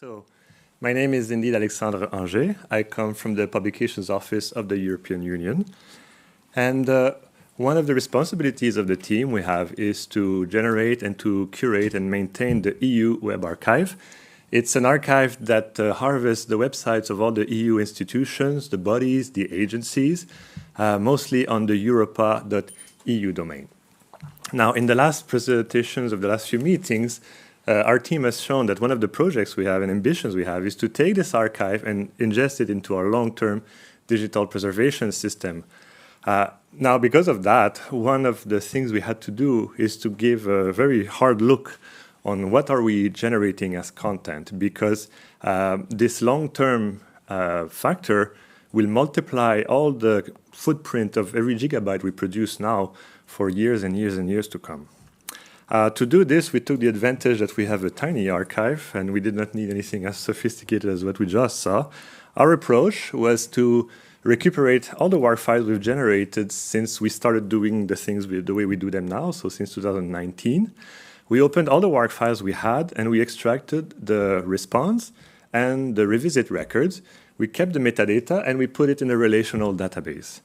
So, my name is indeed Alexandre. I come from the Publications Office of the European Union. And one of the responsibilities of the team we have is to generate and to curate and maintain the EU Web Archive. It's an archive that harvests the websites of all the EU institutions, the bodies, the agencies, mostly on the europa.eu domain. Now, in the last presentations of the last few meetings, our team has shown that one of the projects we have and ambitions we have is to take this archive and ingest it into our long-term digital preservation system. Now, because of that, one of the things we had to do is to give a very hard look on what are we generating as content, because this long-term factor will multiply all the footprint of every gigabyte we produce now for years and years and years to come. To do this, we took the advantage that we have a tiny archive and we did not need anything as sophisticated as what we just saw. Our approach was to recuperate all the WARC files we've generated since we started doing the things the way we do them now, so since 2019. We opened all the WARC files we had and we extracted the response and the revisit records. We kept the metadata and we put it in a relational database.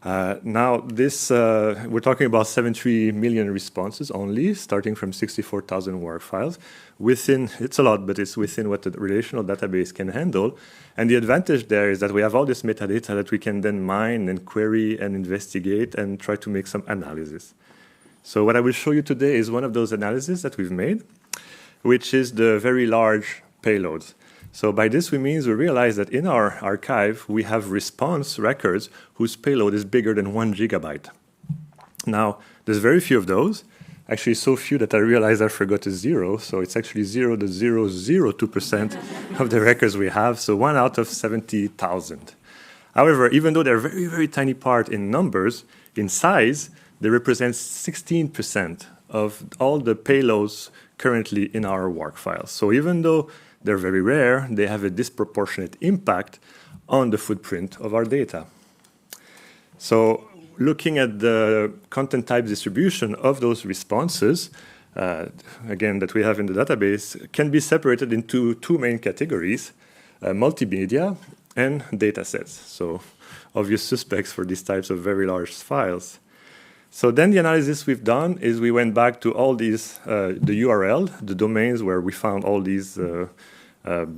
Now, this we're talking about 73 million responses only, starting from 64,000 WARC files. It's a lot, but it's within what the relational database can handle. And the advantage there is that we have all this metadata that we can then mine and query and investigate and try to make some analysis. So what I will show you today is one of those analyses that we've made, which is the very large payloads. So by this we realize that in our archive we have response records whose payload is bigger than 1 gigabyte. Now, there's very few of those. Actually, so few that I realized I forgot a zero. So it's actually 0.002% of the records we have. So 1 out of 70,000. However, even though they're a very, very tiny part in numbers, in size, they represent 16% of all the payloads currently in our WARC files. So even though they're very rare, they have a disproportionate impact on the footprint of our data. So looking at the content type distribution of those responses, again, that we have in the database, can be separated into two main categories, multimedia and data sets. So obvious suspects for these types of very large files. So then the analysis we've done is we went back to all these, the URL, the domains where we found all these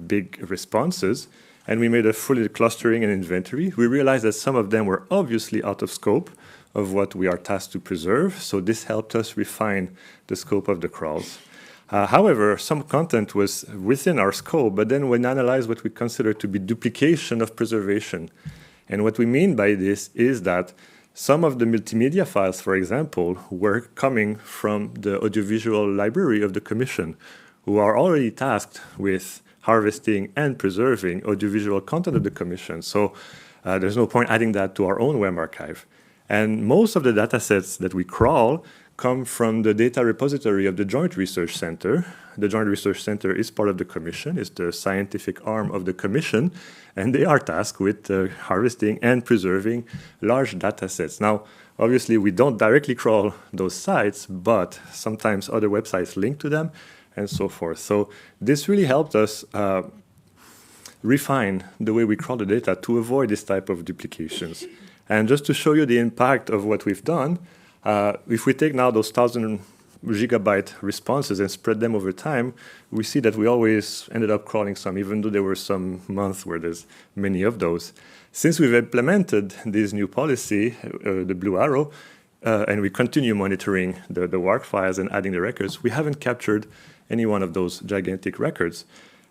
big responses, and we made a full clustering and inventory. We realized that some of them were obviously out of scope of what we are tasked to preserve, so this helped us refine the scope of the crawls. However, some content was within our scope, but then we analyzed what we consider to be duplication of preservation. And what we mean by this is that some of the multimedia files, for example, were coming from the audiovisual library of the Commission, who are already tasked with harvesting and preserving audiovisual content of the Commission. So there's no point adding that to our own web archive. And most of the data sets that we crawl come from the data repository of the Joint Research Center. The Joint Research Center is part of the Commission, it's the scientific arm of the Commission, and they are tasked with harvesting and preserving large data sets. Now, obviously, we don't directly crawl those sites, but sometimes other websites link to them, and so forth. So this really helped us refine the way we crawl the data to avoid this type of duplications. And just to show you the impact of what we've done, if we take now those 1,000 gigabyte responses and spread them over time, we see that we always ended up crawling some, even though there were some months where there's many of those. Since we've implemented this new policy, the blue arrow, and we continue monitoring the WARC files and adding the records, we haven't captured any one of those gigantic records.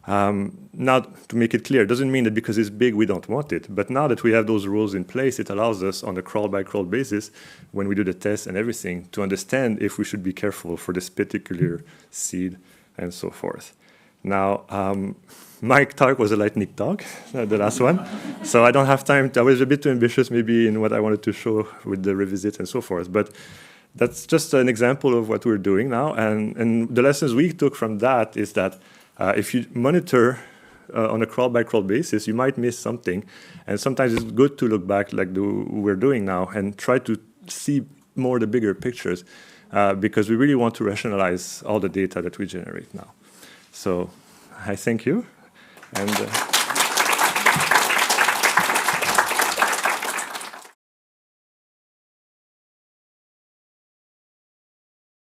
Now, to make it clear, it doesn't mean that because it's big we don't want it, but now that we have those rules in place, it allows us on a crawl-by-crawl basis, when we do the tests and everything, to understand if we should be careful for this particular seed and so forth. Now, my talk was a lightning talk, the last one, so I don't have time. I was a bit too ambitious maybe in what I wanted to show with the revisit and so forth, but that's just an example of what we're doing now, and the lessons we took from that is that if you monitor on a crawl-by-crawl basis, you might miss something. And sometimes it's good to look back like we're doing now and try to see more the bigger pictures because we really want to rationalize all the data that we generate now. So I thank you. And